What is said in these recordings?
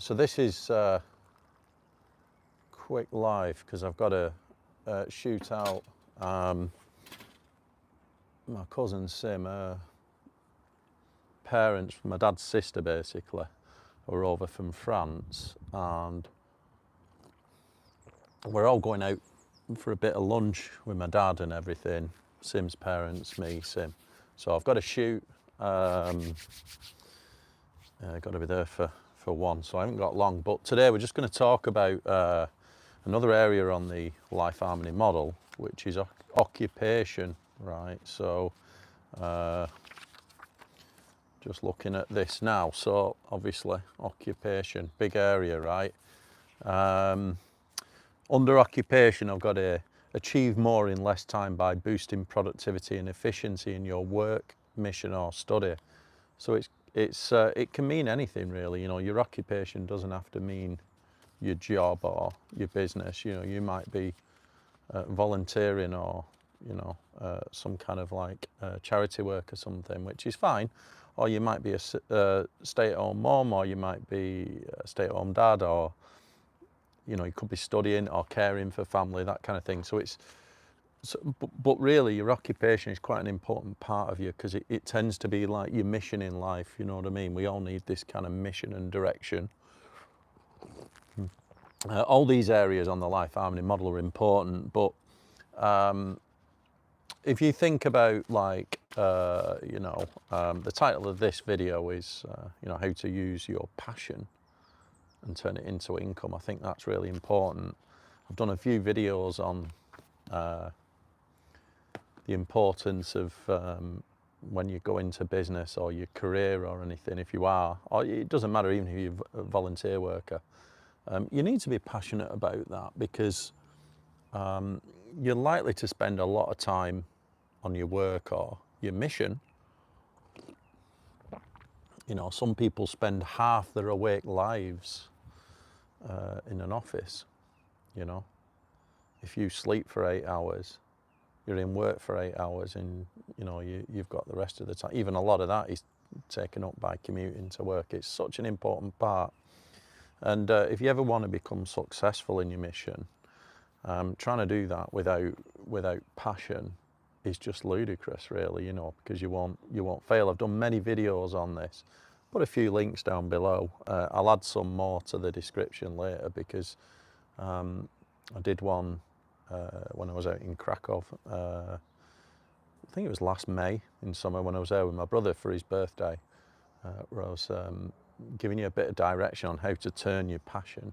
So this is quick live because I've got to shoot out my cousin Sim, parents, my dad's sister basically, were over from France, and we're all going out for a bit of lunch with my dad and everything. Sim's parents, me, Sim. So I've got to shoot. Got to be there for one, so I haven't got long. But today we're just going to talk about another area on the life harmony model, which is occupation, right? So just looking at this now. So obviously occupation, big area, right? Under occupation, I've got to achieve more in less time by boosting productivity and efficiency in your work, mission or study. So it can mean anything really. You know, your occupation doesn't have to mean your job or your business. You know, you might be volunteering or, you know, some kind of like charity work or something, which is fine. Or you might be a stay-at-home mom, or you might be a stay-at-home dad, or, you know, you could be studying or caring for family, that kind of thing. So but really your occupation is quite an important part of you, because it tends to be like your mission in life, you know what I mean? We all need this kind of mission and direction. All these areas on the life harmony model are important, but if you think about like, the title of this video is, how to use your passion and turn it into income. I think that's really important. I've done a few videos on the importance of when you go into business or your career or anything, if you are, or it doesn't matter even if you're a volunteer worker, you need to be passionate about that, because you're likely to spend a lot of time on your work or your mission. You know, some people spend half their awake lives in an office. You know, if you sleep for 8 hours, you're in work for 8 hours, and you know you've got the rest of the time. Even a lot of that is taken up by commuting to work. It's such an important part. And if you ever want to become successful in your mission, trying to do that without passion is just ludicrous, really. You know, because you won't fail. I've done many videos on this. Put a few links down below. I'll add some more to the description later, because I did one when I was out in Krakow. I think it was last May in summer, when I was there with my brother for his birthday, where I was giving you a bit of direction on how to turn your passion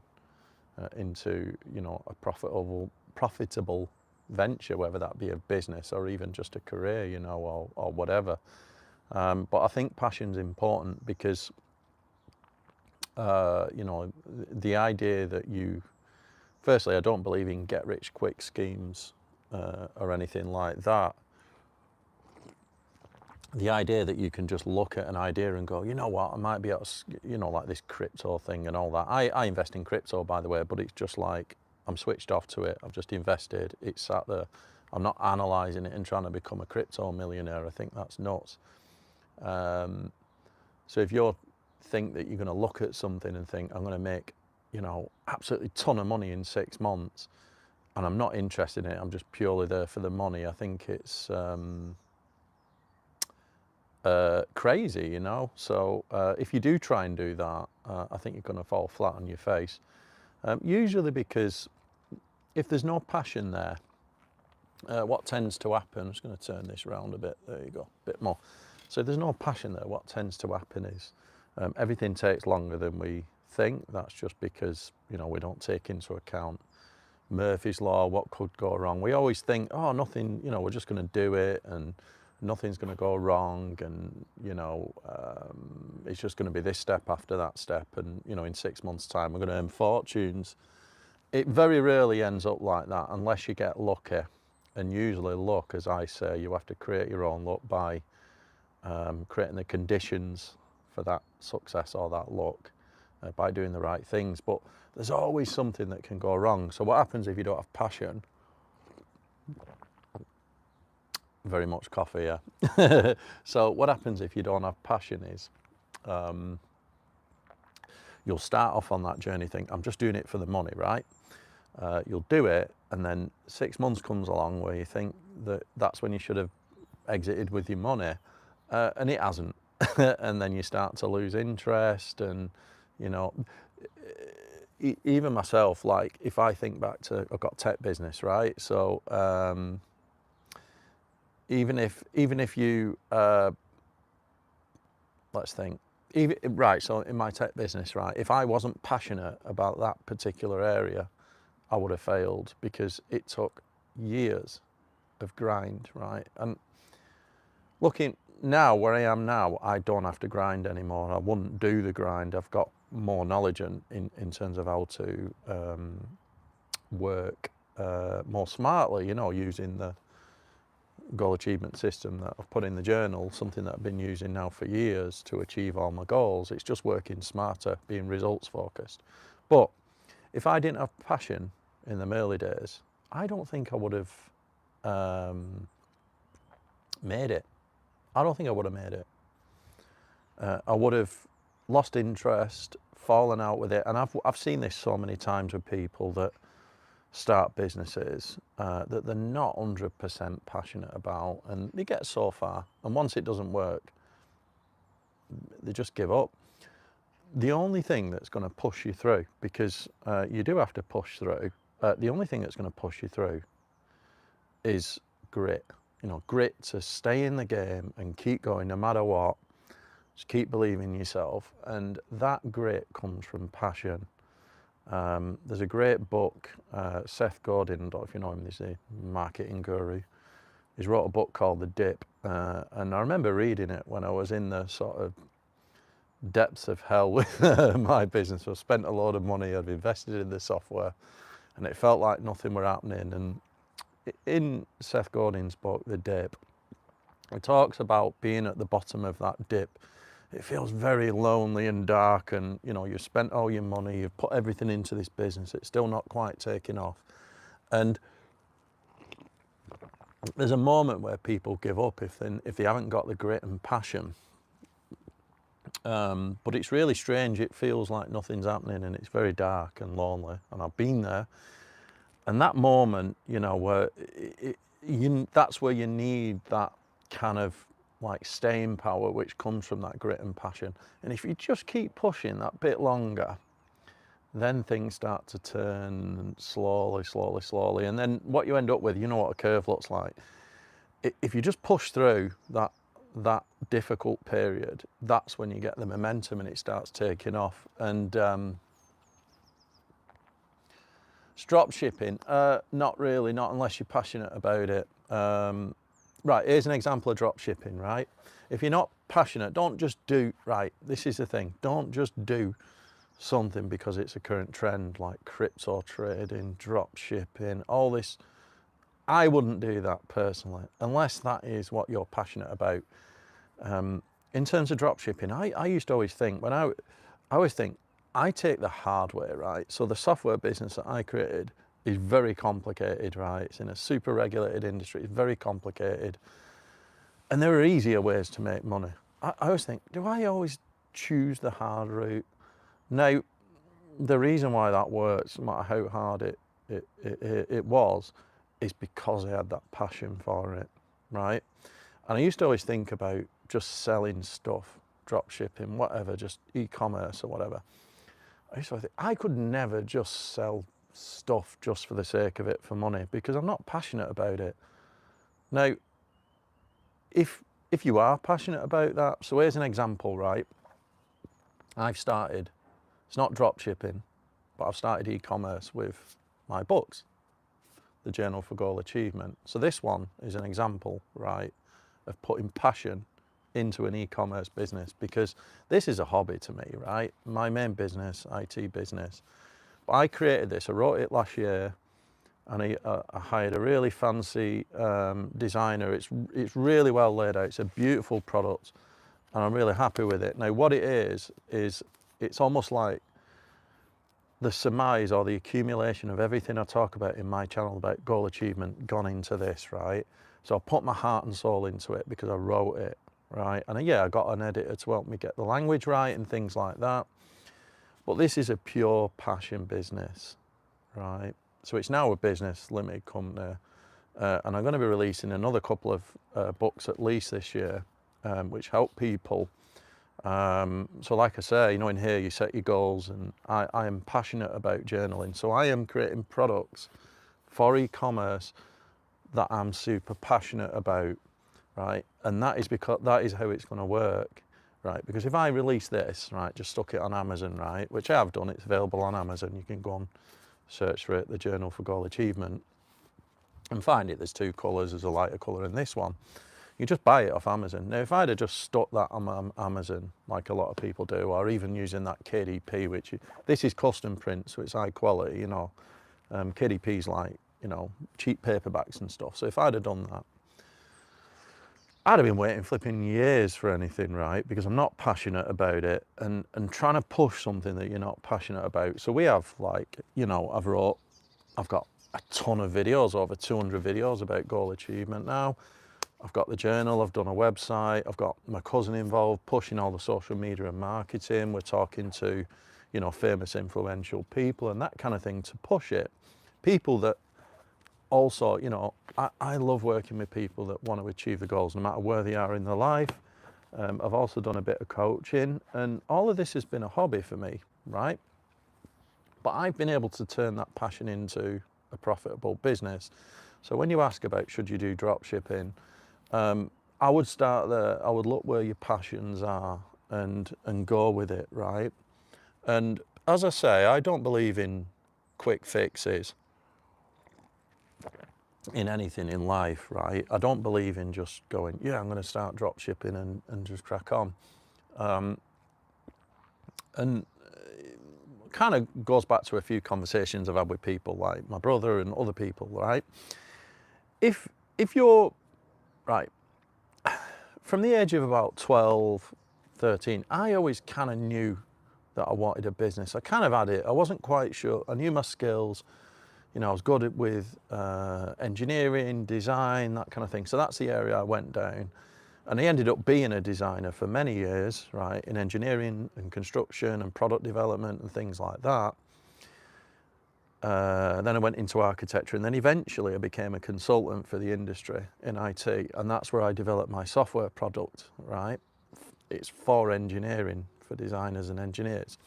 into, you know, a profitable venture, whether that be a business or even just a career, you know, or whatever. But I think passion's important, because the idea that firstly, I don't believe in get-rich-quick schemes or anything like that. The idea that you can just look at an idea and go, you know what, I might be able to, you know, like this crypto thing and all that. I invest in crypto, by the way, but it's just like I'm switched off to it. I've just invested. It's sat there. I'm not analysing it and trying to become a crypto millionaire. I think that's nuts. So if you think that you're going to look at something and think, I'm going to make, you know, absolutely ton of money in 6 months, and I'm not interested in it, I'm just purely there for the money, I think it's crazy, you know. So if you do try and do that, I think you're going to fall flat on your face. Usually, because if there's no passion there, what tends to happen, I'm just going to turn this around a bit, there you go, a bit more. So if there's no passion there, what tends to happen is everything takes longer than we think. That's just because, you know, we don't take into account Murphy's Law, what could go wrong. We always think, oh, nothing, you know, we're just going to do it and nothing's going to go wrong, and, you know, it's just going to be this step after that step, and, you know, in 6 months' time we're going to earn fortunes. It very rarely ends up like that unless you get lucky. And usually luck, as I say, you have to create your own luck by creating the conditions for that success or that luck by doing the right things. But there's always something that can go wrong. So what happens if you don't have passion? Very much coffee, yeah. So what happens if you don't have passion is You'll start off on that journey, think, I'm just doing it for the money, right? You'll do it, and then 6 months comes along where you think that that's when you should have exited with your money, and it hasn't. And then you start to lose interest, and you know, even myself, like if I think back to, I've got tech business, right? So even if you let's think, right, so in my tech business, right, if I wasn't passionate about that particular area, I would have failed, because it took years of grind, right? And looking now where I am now, I don't have to grind anymore. I wouldn't do the grind. I've got more knowledge in terms of how to work more smartly, you know, using the goal achievement system that I've put in the journal, something that I've been using now for years to achieve all my goals. It's just working smarter, being results focused. But if I didn't have passion in the early days, I don't think I would have made it. I don't think I would have made it. I would have lost interest, fallen out with it. And I've seen this so many times with people that start businesses that they're not 100% passionate about, and they get so far, and once it doesn't work, they just give up. The only thing that's going to push you through, because you do have to push through, the only thing that's going to push you through is grit. You know, grit to stay in the game and keep going no matter what. Just keep believing in yourself, and that grit comes from passion. There's a great book, Seth Godin, I don't know if you know him, he's a marketing guru. He's wrote a book called The Dip, and I remember reading it when I was in the sort of depths of hell with my business. I've spent a lot of money, I've invested in the software, and it felt like nothing were happening. And in Seth Godin's book, The Dip, it talks about being at the bottom of that dip. It feels very lonely and dark, and you know, you've spent all your money, you've put everything into this business, it's still not quite taking off. And there's a moment where people give up if they haven't got the grit and passion. But it's really strange, it feels like nothing's happening, and it's very dark and lonely, and I've been there. And that moment, you know, where that's where you need that kind of like staying power, which comes from that grit and passion. And if you just keep pushing that bit longer, then things start to turn slowly. And then what you end up with, you know what a curve looks like. If you just push through that difficult period, that's when you get the momentum and it starts taking off. And drop shipping, not really, not unless you're passionate about it. Right, here's an example of drop shipping, right? If you're not passionate, don't just do, right, this is the thing, don't just do something because it's a current trend, like crypto trading, drop shipping, all this. I wouldn't do that personally, unless that is what you're passionate about. In terms of drop shipping, I used to always think, I always think, I take the hard way, right? So the software business that I created is very complicated, right? It's in a super regulated industry, it's very complicated. And there are easier ways to make money. I always think, do I always choose the hard route? Now, the reason why that works, no matter how hard it was, is because I had that passion for it, right? And I used to always think about just selling stuff, drop shipping, whatever, just e-commerce or whatever. I used to think, I could never just sell stuff just for the sake of it for money, because I'm not passionate about it. Now, if you are passionate about that, so here's an example, right? I've started, it's not drop shipping, but I've started e-commerce with my books, the Journal for Goal Achievement. So this one is an example, right, of putting passion into an e-commerce business, because this is a hobby to me, right? My main business, IT business. But I created this, I wrote it last year, and I hired a really fancy designer. It's really well laid out, it's a beautiful product, and I'm really happy with it. Now what it is it's almost like the surmise or the accumulation of everything I talk about in my channel about goal achievement gone into this, right? So I put my heart and soul into it because I wrote it, right? And yeah, I got an editor to help me get the language right and things like that. But this is a pure passion business, right? So it's now a business limited company, and I'm going to be releasing another couple of books at least this year, which help people. So like I say, you know, in here you set your goals, and I am passionate about journaling. So I am creating products for e-commerce that I'm super passionate about, right? And that is because that is how it's going to work, right? Because if I release this, right, just stuck it on Amazon, right, which I have done, it's available on Amazon. You can go on, search for it, the Journal for Goal Achievement, and find it. There's two colours. There's a lighter colour in this one. You just buy it off Amazon. Now, if I'd have just stuck that on Amazon, like a lot of people do, or even using that KDP, this is custom print, so it's high quality, you know. KDP's like, you know, cheap paperbacks and stuff. So if I'd have done that, I'd have been waiting flipping years for anything, right? Because I'm not passionate about it, and trying to push something that you're not passionate about. So we have, like, you know, I've got a ton of videos, over 200 videos about goal achievement now. I've got the journal, I've done a website, I've got my cousin involved, pushing all the social media and marketing. We're talking to, you know, famous influential people and that kind of thing to push it. People that also, you know, I love working with people that want to achieve the goals no matter where they are in their life. I've also done a bit of coaching, and all of this has been a hobby for me, right? But I've been able to turn that passion into a profitable business. So when you ask about should you do drop shipping, I would start there. I would look where your passions are and go with it, right? And as I say, I don't believe in quick fixes in anything in life, right? I don't believe in just going, yeah, I'm going to start drop shipping and just crack on. And kind of goes back to a few conversations I've had with people like my brother and other people, right? If you're, right, from the age of about 12, 13, I always kind of knew that I wanted a business. I kind of had it. I wasn't quite sure. I knew my skills. You know, I was good with engineering, design, that kind of thing. So that's the area I went down. And I ended up being a designer for many years, right, in engineering and construction and product development and things like that. Then I went into architecture, and then eventually I became a consultant for the industry in IT, and that's where I developed my software product, right? It's for engineering, for designers and engineers.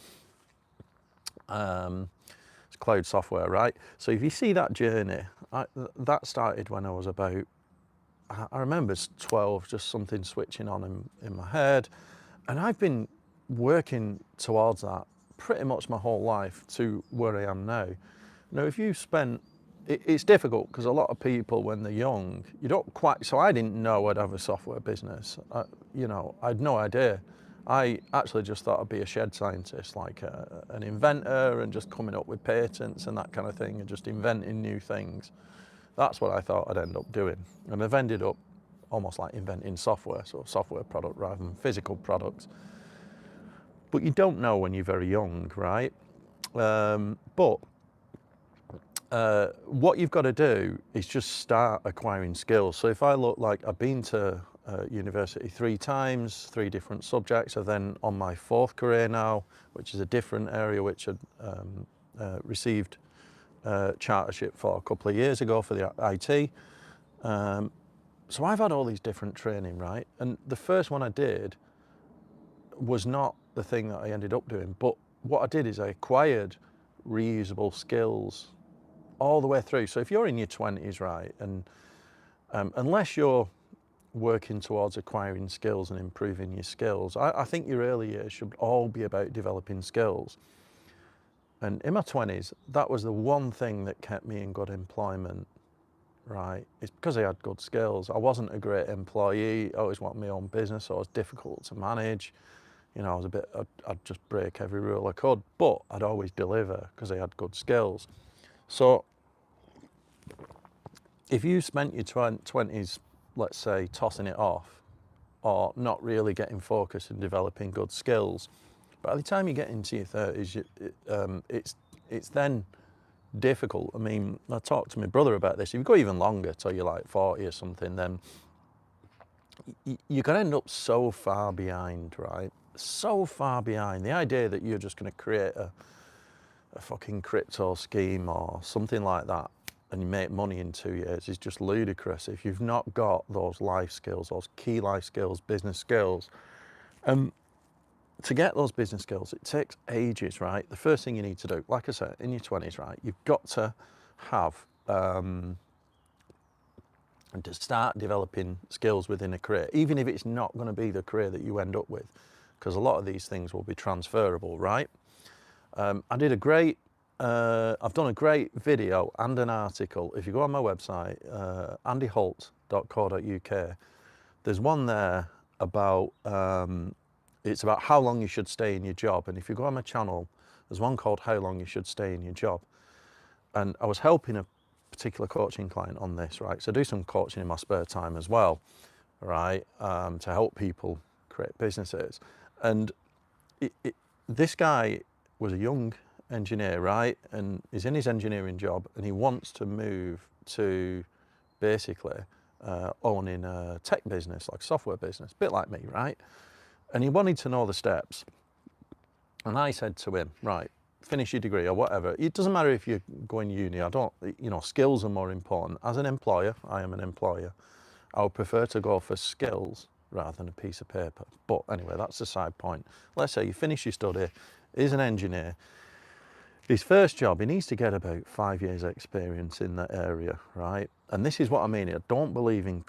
It's cloud software, right? So if you see that journey, that started when I was about, I remember 12, just something switching on in my head, and I've been working towards that pretty much my whole life to where I am now. Now, if you spend, it's difficult because a lot of people, when they're young, you don't quite, so I didn't know I'd have a software business. You know, I had no idea. I actually just thought I'd be a shed scientist, like an inventor and just coming up with patents and that kind of thing and just inventing new things. That's what I thought I'd end up doing. And I've ended up almost like inventing software, so a software product rather than physical products. But you don't know when you're very young, right? But what you've got to do is just start acquiring skills. So if I look, like, I've been to university 3 times, 3 different subjects. I'm then on my 4th career now, which is a different area, which I received chartership for a couple of years ago for the IT. So I've had all these different training, right? And the first one I did was not the thing that I ended up doing, but what I did is I acquired reusable skills all the way through. So if you're in your 20s, right, and unless you're working towards acquiring skills and improving your skills, I think your early years should all be about developing skills. And in my 20s, that was the one thing that kept me in good employment, right? It's because I had good skills. I wasn't a great employee. I always wanted my own business, so I was difficult to manage. You know, I'd just break every rule I could, but I'd always deliver because I had good skills. So if you spent your 20s, let's say, tossing it off or not really getting focused and developing good skills, by the time you get into your 30s, it's then difficult. I mean, I talked to my brother about this. If you go even longer till you're like 40 or something, then you're going to end up so far behind, right? so far behind. The idea that you're just going to create a fucking crypto scheme or something like that and you make money in 2 years is just ludicrous if you've not got those life skills, those key life skills, business skills. To get those business skills, it takes ages, right? The first thing you need to do, like I said, in your 20s, right, you've got to have and to start developing skills within a career, even if it's not going to be the career that you end up with, because a lot of these things will be transferable, right? I've done a great video and an article. If you go on my website, andyholt.co.uk, there's one there about, it's about how long you should stay in your job. And if you go on my channel, there's one called How Long You Should Stay in Your Job. And I was helping a particular coaching client on this, right? So I do some coaching in my spare time as well, right? To help people create businesses. And this guy was a young engineer, right? And he's in his engineering job and he wants to move to basically owning a tech business, like software business, a bit like me, right? And he wanted to know the steps. And I said to him, right, finish your degree or whatever. It doesn't matter if you're going uni, skills are more important. As an employer, I am an employer, I would prefer to go for skills rather than a piece of paper. But anyway, that's a side point. Let's say you finish your study, he's an engineer. His first job, he needs to get about 5 years experience in that area, right? And this is what I mean. I don't believe in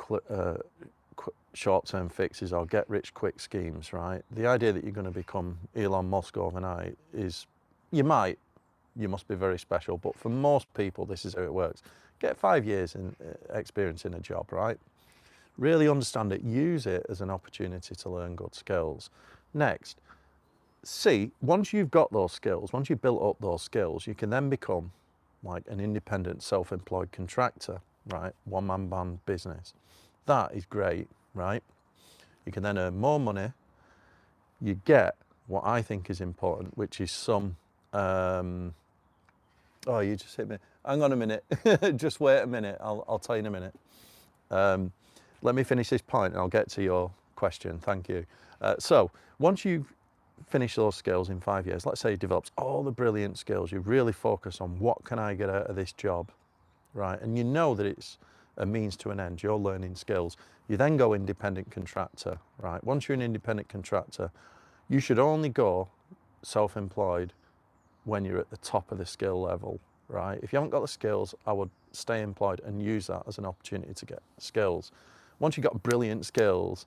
short-term fixes or get-rich-quick schemes, right? The idea that you're going to become Elon Musk overnight is, you must be very special, but for most people, this is how it works. Get 5 years in experience in a job, right? Really understand it, use it as an opportunity to learn good skills. Next, once you've got those skills, once you've built up those skills, you can then become like an independent self-employed contractor, right? One-man band business. That is great, right? You can then earn more money. You get what I think is important, which is some, oh, you just hit me. Hang on a minute, just wait a minute, I'll tell you in a minute. Let me finish this point and I'll get to your question, thank you. So once you've finished those skills in 5 years, let's say you developed all the brilliant skills, you really focus on what can I get out of this job, right? And you know that it's a means to an end, you're learning skills. You then go independent contractor, right? Once you're an independent contractor, you should only go self-employed when you're at the top of the skill level, right? If you haven't got the skills, I would stay employed and use that as an opportunity to get skills. Once you've got brilliant skills,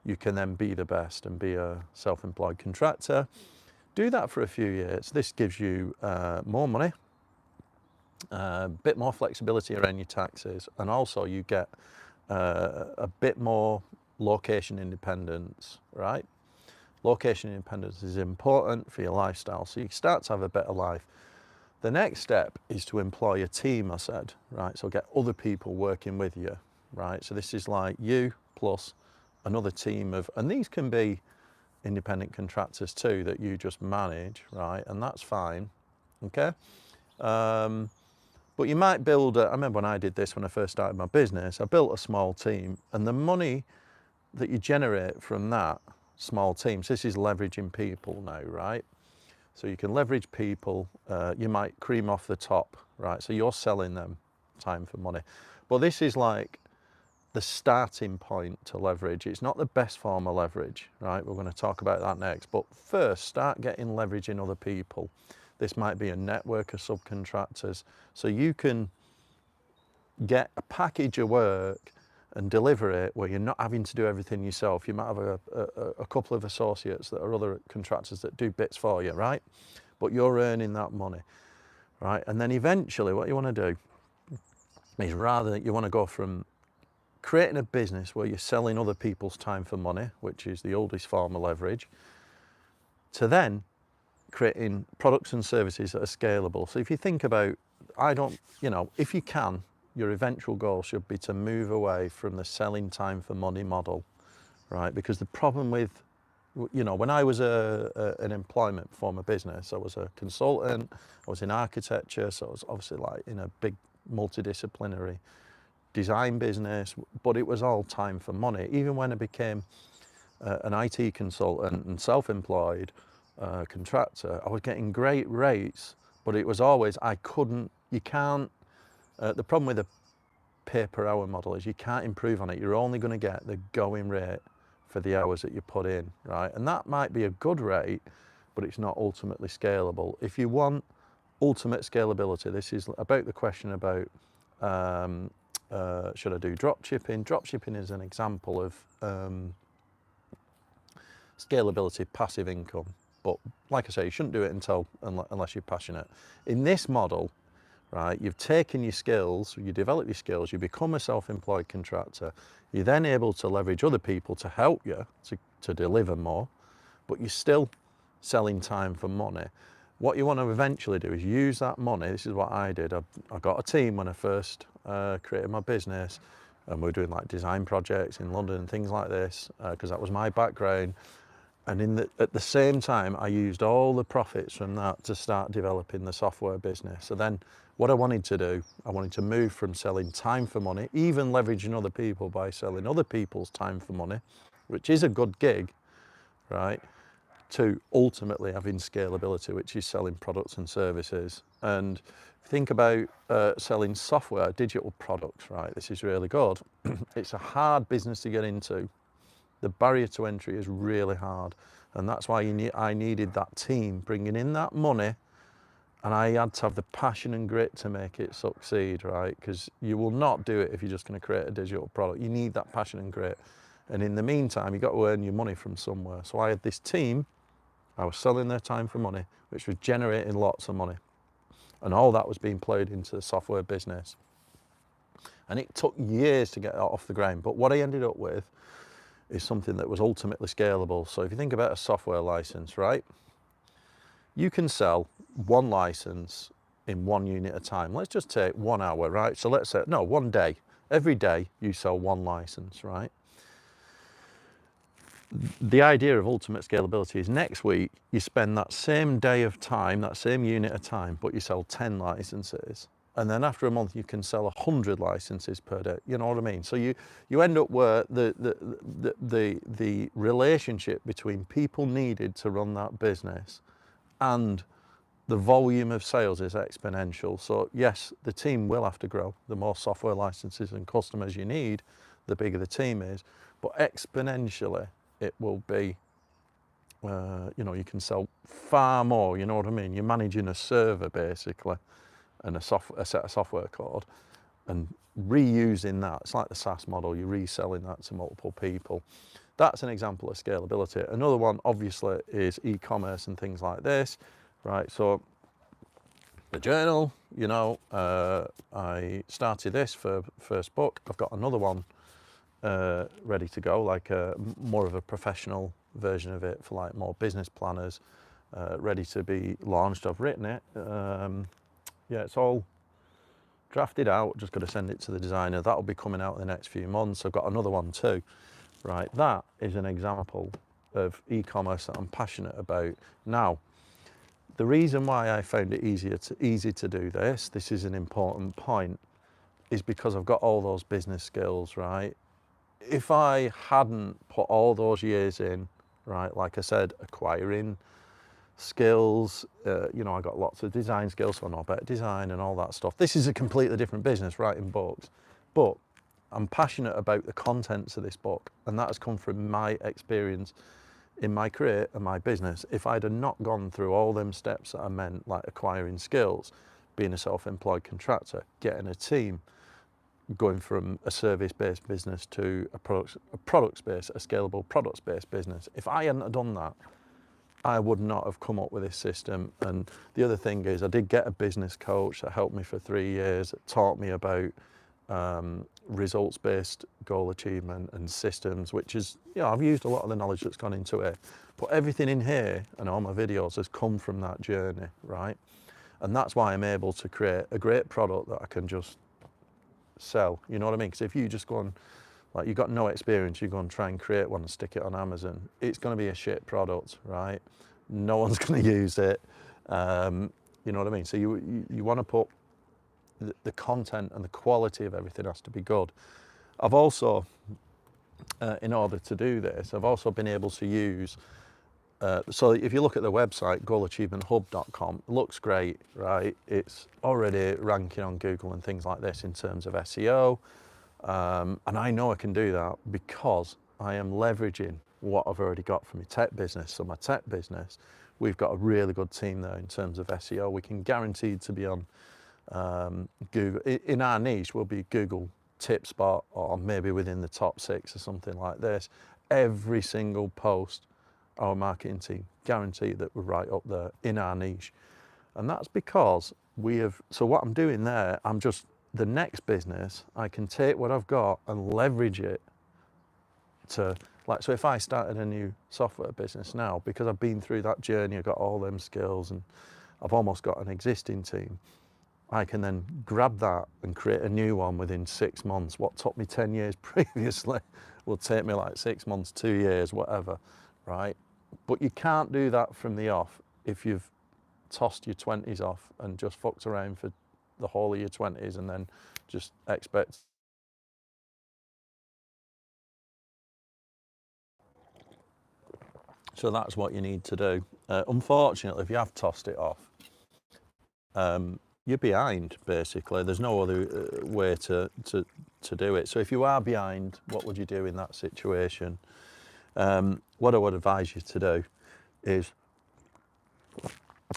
you can then be the best and be a self-employed contractor. Do that for a few years. This gives you more money, a bit more flexibility around your taxes, and also you get a bit more location independence, right? Location independence is important for your lifestyle, so you start to have a better life. The next step is to employ a team, I said, right? So get other people working with you, right? So this is like you plus another team of, and these can be independent contractors too that you just manage, right? And that's fine, okay? But you might build, I remember when I did this when I first started my business, I built a small team, and the money that you generate from that small team, so this is leveraging people now, right? So you can leverage people, you might cream off the top, right? So you're selling them time for money. But this is like the starting point to leverage. It's not the best form of leverage, right? We're going to talk about that next. But first, start getting leverage in other people. This might be a network of subcontractors. So you can get a package of work and deliver it where you're not having to do everything yourself. You might have a couple of associates that are other contractors that do bits for you, right? But you're earning that money, right? And then eventually what you want to do is rather you want to go from creating a business where you're selling other people's time for money, which is the oldest form of leverage, to then creating products and services that are scalable. So if you think about, if you can, your eventual goal should be to move away from the selling time for money model, right? Because the problem with, when I was an employment before my business, I was a consultant, I was in architecture, so I was obviously like in a big multidisciplinary design business, but it was all time for money. Even when I became an IT consultant and self-employed contractor, I was getting great rates, but it was always, you can't, the problem with the pay per hour model is you can't improve on it. You're only going to get the going rate for the hours that you put in, right? And that might be a good rate, but it's not ultimately scalable. If you want ultimate scalability, this is about the question about should I do drop shipping? Drop shipping is an example of scalability, passive income. But like I say, you shouldn't do it unless you're passionate. In this model, right, you've taken your skills, you develop your skills, you become a self-employed contractor. You're then able to leverage other people to help you to deliver more, but you're still selling time for money. What you want to eventually do is use that money. This is what I did. I got a team when I first created my business, and we were doing like design projects in London and things like this, because that was my background. And at the same time, I used all the profits from that to start developing the software business. So then what I wanted to do, I wanted to move from selling time for money, even leveraging other people by selling other people's time for money, which is a good gig, right? To ultimately having scalability, which is selling products and services. And think about selling software, digital products, right? This is really good. It's a hard business to get into. The barrier to entry is really hard. And that's why I needed that team bringing in that money, and I had to have the passion and grit to make it succeed, right? Because you will not do it if you're just going to create a digital product. You need that passion and grit. And in the meantime, you've got to earn your money from somewhere. So I had this team, I was selling their time for money, which was generating lots of money. And all that was being played into the software business. And it took years to get that off the ground. But what I ended up with is something that was ultimately scalable. So if you think about a software license, right? You can sell one license in 1 unit at a time. Let's just take 1 hour, right? So let's say, no, 1 day. Every day you sell one license, right? The idea of ultimate scalability is next week you spend that same day of time, that same unit of time, but you sell 10 licenses. And then after a month you can sell 100 licenses per day. You know what I mean? So you end up where the relationship between people needed to run that business and the volume of sales is exponential. So yes, the team will have to grow. The more software licenses and customers you need, the bigger the team is. But exponentially, it will be, you can sell far more, you know what I mean? You're managing a server basically and a set of software code and reusing that. It's like the SaaS model, you're reselling that to multiple people. That's an example of scalability. Another one obviously is e-commerce and things like this, right? So the journal, I started this for first book. I've got another one ready to go, like more of a professional version of it for like more business planners, ready to be launched. I've written it. Yeah, it's all drafted out. Just got to send it to the designer. That'll be coming out in the next few months. I've got another one too. Right, that is an example of e-commerce that I'm passionate about. Now, the reason why I found it easy to do this is an important point, is because I've got all those business skills, right? If I hadn't put all those years in, right, like I said, acquiring skills, I got lots of design skills, so I know about design and all that stuff. This is a completely different business, writing books, but I'm passionate about the contents of this book, and that has come from my experience in my career and my business. If I'd have not gone through all them steps that I meant, like acquiring skills, being a self-employed contractor, getting a team, going from a service-based business to a products-based, a scalable products-based business. If I hadn't have done that, I would not have come up with this system. And the other thing is I did get a business coach that helped me for 3 years, that taught me about results-based goal achievement and systems, which is, I've used a lot of the knowledge that's gone into it, but everything in here and all my videos has come from that journey, right? And that's why I'm able to create a great product that I can just sell, you know what I mean? Because if you just go and, like, you've got no experience, you go and try and create one and stick it on Amazon, it's going to be a shit product, right? No one's going to use it, you know what I mean? So you want to put the content and the quality of everything has to be good. I've also in order to do this. I've also been able to use, so if you look at the website, goalachievementhub.com, it looks great, right? It's already ranking on Google and things like this in terms of SEO. And I know I can do that because I am leveraging what I've already got from my tech business. So my tech business, we've got a really good team there in terms of SEO. We can guarantee to be on Google. In our niche, we'll be Google tip spot or maybe within the top 6 or something like this. Every single post, our marketing team guarantee that we're right up there in our niche. And that's because we have, so what I'm doing there, the next business, I can take what I've got and leverage it to, like, so if I started a new software business now, because I've been through that journey, I've got all them skills and I've almost got an existing team, I can then grab that and create a new one within 6 months. What took me 10 years previously will take me like 6 months, 2 years, whatever, right? But you can't do that from the off if you've tossed your 20s off and just fucked around for the whole of your 20s and then just expect. So that's what you need to do. Unfortunately, if you have tossed it off, you're behind, basically. There's no other way to do it. So if you are behind, what would you do in that situation? What I would advise you to do is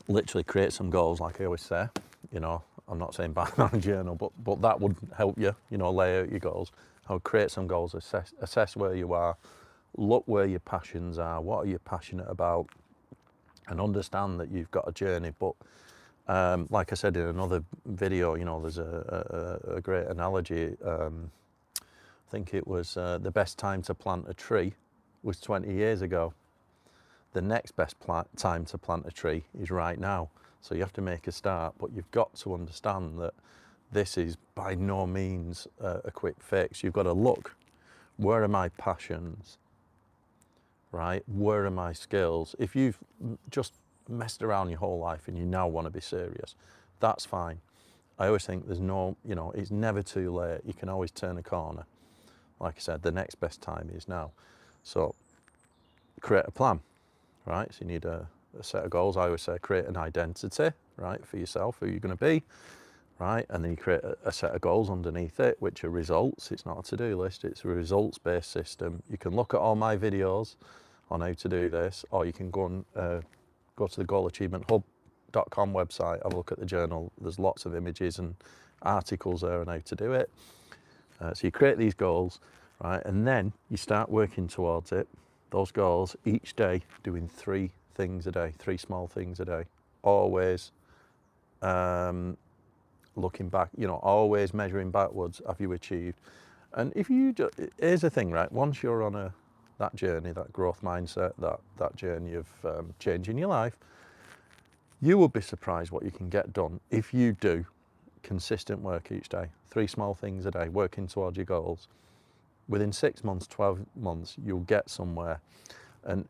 literally create some goals, like I always say. You know, I'm not saying buy a journal, but that would help you, you know, lay out your goals. I would create some goals, assess where you are, look where your passions are, what are you passionate about, and understand that you've got a journey. But like I said in another video, you know, there's a great analogy. I think it was the best time to plant a tree was 20 years ago. The next best time to plant a tree is right now. So you have to make a start, but you've got to understand that this is by no means a quick fix. You've got to look, where are my passions, right? Where are my skills? If you've just messed around your whole life and you now want to be serious, that's fine. I always think there's no, you know, it's never too late. You can always turn a corner. Like I said, the next best time is now. So create a plan, right? So you need a set of goals. I always say create an identity, right, for yourself, who you're going to be, right? And then you create a set of goals underneath it, which are results. It's not a to-do list, it's a results-based system. You can look at all my videos on how to do this, or you can go to the goalachievementhub.com website, have a look at the journal. There's lots of images and articles there on how to do it. So you create these goals, right? And then you start working towards it. Those goals each day, doing 3 things a day, 3 small things a day. Always looking back, you know, always measuring backwards. Have you achieved? And if you here's the thing, right? Once you're on that journey, that growth mindset, that journey of changing your life, you will be surprised what you can get done if you do consistent work each day. 3 small things a day, working towards your goals. Within 6 months, 12 months, you'll get somewhere. And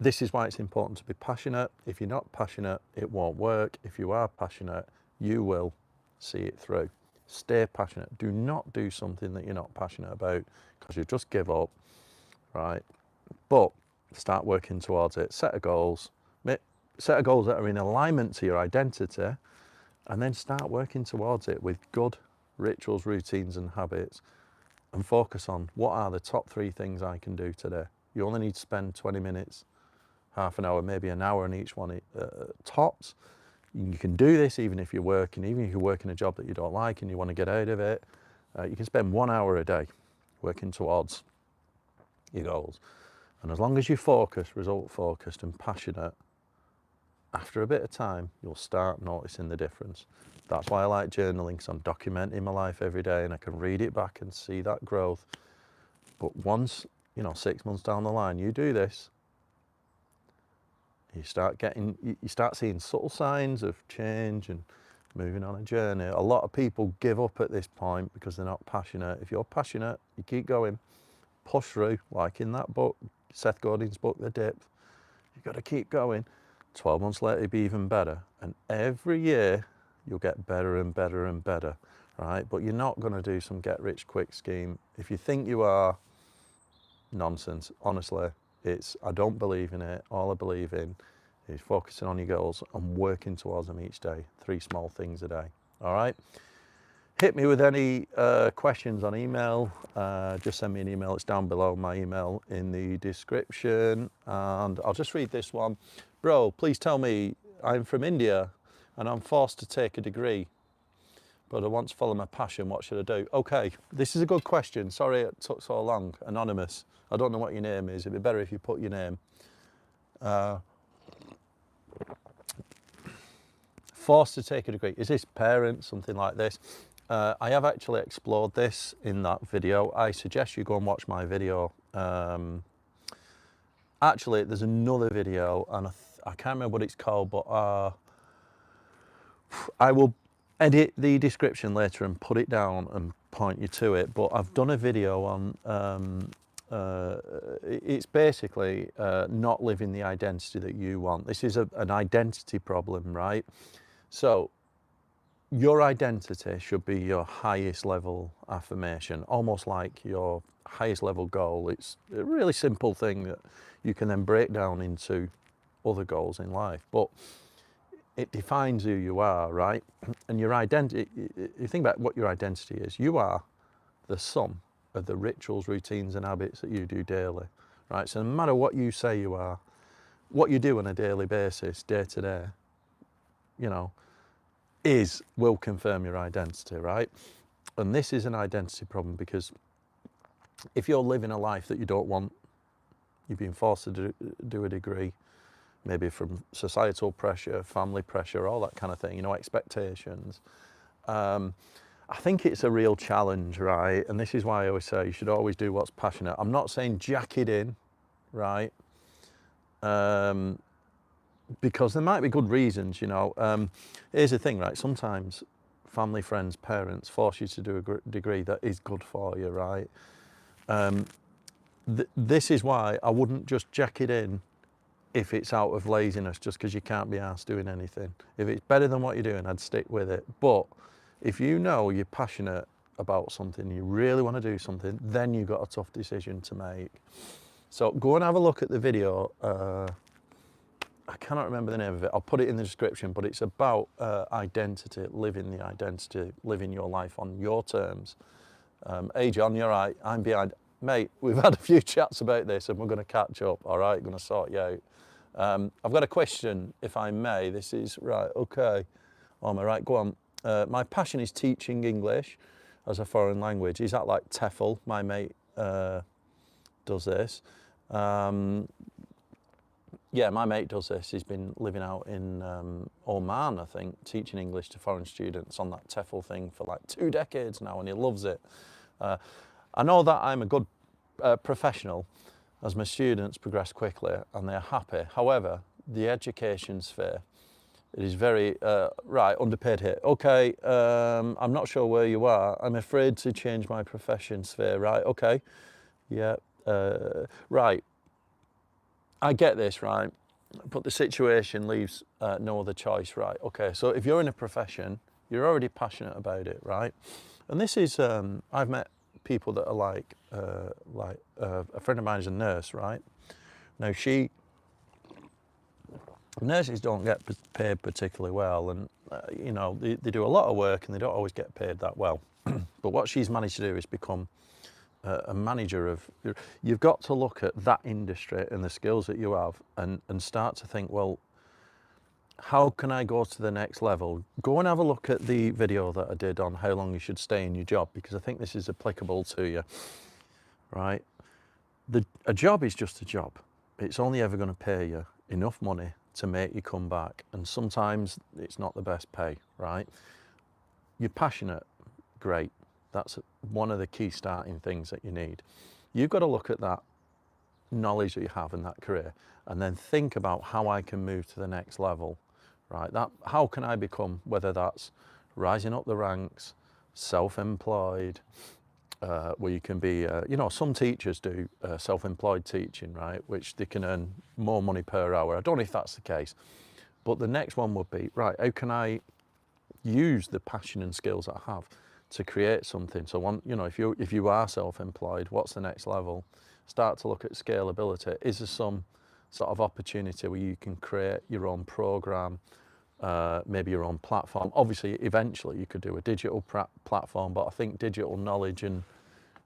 this is why it's important to be passionate. If you're not passionate, it won't work. If you are passionate, you will see it through. Stay passionate. Do not do something that you're not passionate about, because you'll just give up, right? But start working towards it. Set of goals. Set of goals that are in alignment to your identity, and then start working towards it with good rituals, routines, and habits, and focus on what are the top 3 things I can do today. You only need to spend 20 minutes, half an hour, maybe an hour on each one tops. You can do this even if you're working, even if you're working a job that you don't like and you want to get out of it. You can spend 1 hour a day working towards your goals. And as long as you're focused, result focused and passionate, after a bit of time, you'll start noticing the difference. That's why I like journaling, because I'm documenting my life every day and I can read it back and see that growth. But once, you know, 6 months down the line, you do this, you start seeing subtle signs of change and moving on a journey. A lot of people give up at this point because they're not passionate. If you're passionate, you keep going, push through, like in that book, Seth Godin's book, The Dip. You've got to keep going. 12 months later, it'll be even better. And every year, you'll get better and better and better, right? But you're not going to do some get-rich-quick scheme. If you think you are, nonsense. Honestly, I don't believe in it. All I believe in is focusing on your goals and working towards them each day. 3 small things a day. All right. Hit me with any questions on email. Just send me an email. It's down below, my email in the description. And I'll just read this one. Bro, please tell me, I'm from India and I'm forced to take a degree, but I want to follow my passion. What should I do? Okay, this is a good question. Sorry it took so long. Anonymous. I don't know what your name is. It'd be better if you put your name. Forced to take a degree. Is this parents, something like this? I have actually explored this in that video. I suggest you go and watch my video. Actually, there's another video, and I can't remember what it's called, but I will edit the description later and put it down and point you to it. But I've done a video on, it's basically not living the identity that you want. This is an identity problem, right? So your identity should be your highest level affirmation, almost like your highest level goal. It's a really simple thing that you can then break down into other goals in life, but it defines who you are, right? And your identity, you think about what your identity is. You are the sum of the rituals, routines and habits that you do daily, right? So no matter what you say you are, what you do on a daily basis, day to day, you know, will confirm your identity, right? And this is an identity problem, because if you're living a life that you don't want, you've been forced to do a degree, maybe from societal pressure, family pressure, all that kind of thing, you know, expectations. I think it's a real challenge, right? And this is why I always say you should always do what's passionate. I'm not saying jack it in, right? Because there might be good reasons, you know. Here's the thing, right? Sometimes family, friends, parents force you to do a degree that is good for you, right? This is why I wouldn't just jack it in if it's out of laziness, just because you can't be asked doing anything. If it's better than what you're doing, I'd stick with it. But if you know you're passionate about something, you really want to do something, then you've got a tough decision to make. So go and have a look at the video. I cannot remember the name of it. I'll put it in the description, but it's about identity, living the identity, living your life on your terms. Hey John, you're right, I'm behind. Mate, we've had a few chats about this and we're going to catch up, all right? Going to sort you out. I've got a question, if I may. This is, right, okay. Am I right? Go on. My passion is teaching English as a foreign language. Is that like TEFL? My mate does this. Yeah, my mate does this. He's been living out in Oman, I think, teaching English to foreign students on that TEFL thing for like 2 decades now, and he loves it. I know that I'm a good professional as my students progress quickly and they're happy. However, the education sphere, it is very, right, underpaid here. Okay, I'm not sure where you are. I'm afraid to change my profession sphere, right? Okay, yeah, right. I get this, right? But the situation leaves no other choice, right? Okay, so if you're in a profession, you're already passionate about it, right? And this is, I've met people that are like a friend of mine is a nurse, right? Now nurses don't get paid particularly well, and you know, they do a lot of work and they don't always get paid that well. But what she's managed to do is become a manager of, you've got to look at that industry and the skills that you have and start to think, well, how can I go to the next level? Go and have a look at the video that I did on how long you should stay in your job, because I think this is applicable to you, right? A job is just a job. It's only ever going to pay you enough money to make you come back. And sometimes it's not the best pay, right? You're passionate, great. That's one of the key starting things that you need. You've got to look at that knowledge that you have in that career and then think about how I can move to the next level, right? How can I become, whether that's rising up the ranks, self-employed, where you can be, you know, some teachers do self-employed teaching, right? Which they can earn more money per hour. I don't know if that's the case, but the next one would be, right, how can I use the passion and skills that I have to create something. So if you are self-employed, what's the next level? Start to look at scalability. Is there some sort of opportunity where you can create your own program, maybe your own platform? Obviously, eventually you could do a digital platform, but I think digital knowledge and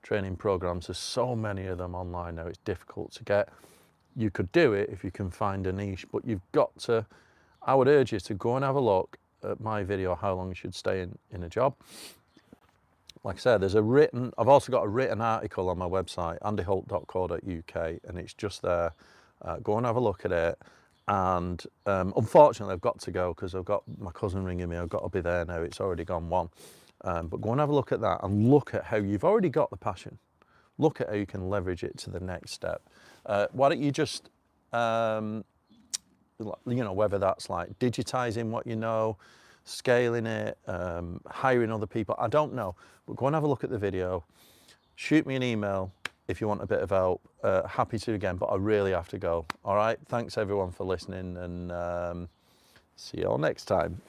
training programs, there's so many of them online now, it's difficult to get. You could do it if you can find a niche, but you've got to, I would urge you to go and have a look at my video, How Long You Should Stay in a Job. Like I said, I've also got a written article on my website, andyholt.co.uk, and it's just there. Go and have a look at it. And unfortunately, I've got to go because I've got my cousin ringing me. I've got to be there now. It's already gone 1. But go and have a look at that and look at how you've already got the passion. Look at how you can leverage it to the next step. Why don't you just, whether that's like digitizing what you know, scaling it, hiring other people, I don't know. But go and have a look at the video. Shoot me an email if you want a bit of help. Happy to again, but I really have to go. All right, thanks everyone for listening, and see you all next time.